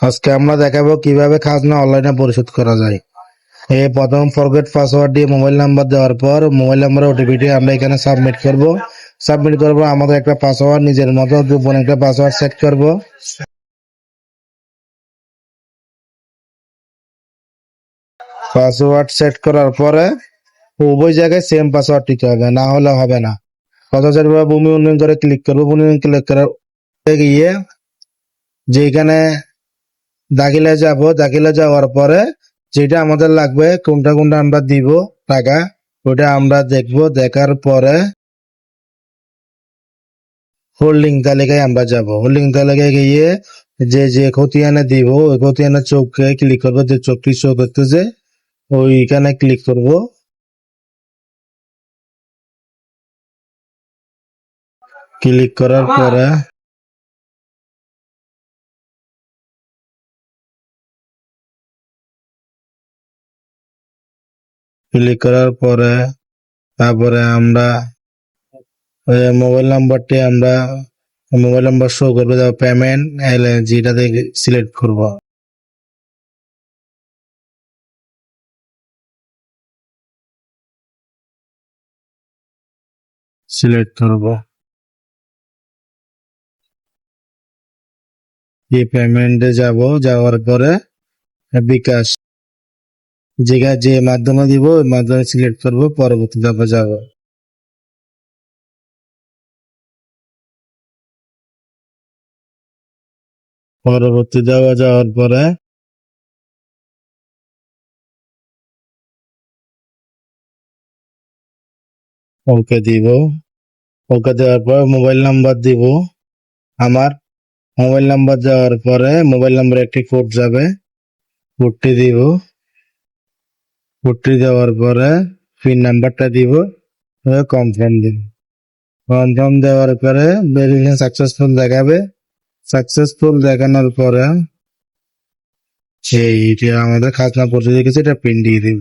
আজকে আমরা দেখাবো কিভাবে খাজনা অনলাইনে পরিশোধ করা যায়। প্রথম ফরগেট পাসওয়ার্ড দিয়ে মোবাইল নাম্বার দেওয়ার পর মোবাইল নাম্বার ওটিপিটি আমরা এখানে সাবমিট করব। সাবমিট করার পর আমাদের একটা পাসওয়ার্ড নিজের মতো গোপন একটা পাসওয়ার্ড সেট করব। পাসওয়ার্ড সেট করার পরে উভয় জায়গায় সেম পাসওয়ার্ড দিতে হবে, না হলে হবে না। ভূমি উন্নয়ন করে ক্লিক করবো। ভূমি উন্নয়ন ক্লিক করার গিয়ে যেখানে দাখিলে যাওয়ার পরে যেটা আমাদের লাগবে কোনটা কোনটা আমরা দিব টাকা, ওটা আমরা দেখবো। দেখার পরে হোল্ডিং তালিকায় আমরা যাব। হোল্ডিং তালিকায় গিয়ে যে খতিয়ানে দিব ওই খতিয়ানের চোখে ক্লিক করবো, যে চোখটি শো করতেছে ওইখানে ক্লিক করব। ক্লিক করার পরে তারপরে আমরা মোবাইল নাম্বার শো করবে, পেমেন্ট যেটাতে সিলেক্ট করব। সিলেক্ট করব, এই পেমেন্টে যাওয়ার পরে বিকাশ যে মাধ্যমে দিব ওই মাধ্যমে সিলেক্ট করব। পরবর্তী ধাপে যাব। পরবর্তী যাওয়ার পরে ওকে দিব। ওকে দেওয়ার পর মোবাইল নাম্বার দিব। আমার মোবাইল নাম্বার দেওয়ার পরে মোবাইল নাম্বারে একটি কোড যাবে, কোডটি দিব। কোডটি দেওয়ার পরে পিন নাম্বারটা দিব, কনফার্ম দিব। কনফার্ম দেওয়ার পরে ভেরিফিকেশন সাকসেসফুল দেখাবে। সাকসেসফুল দেখানোর পরে এইটা আমাদের খাজনা পৌঁছে গেছে, এটা পিন দিয়ে দিব।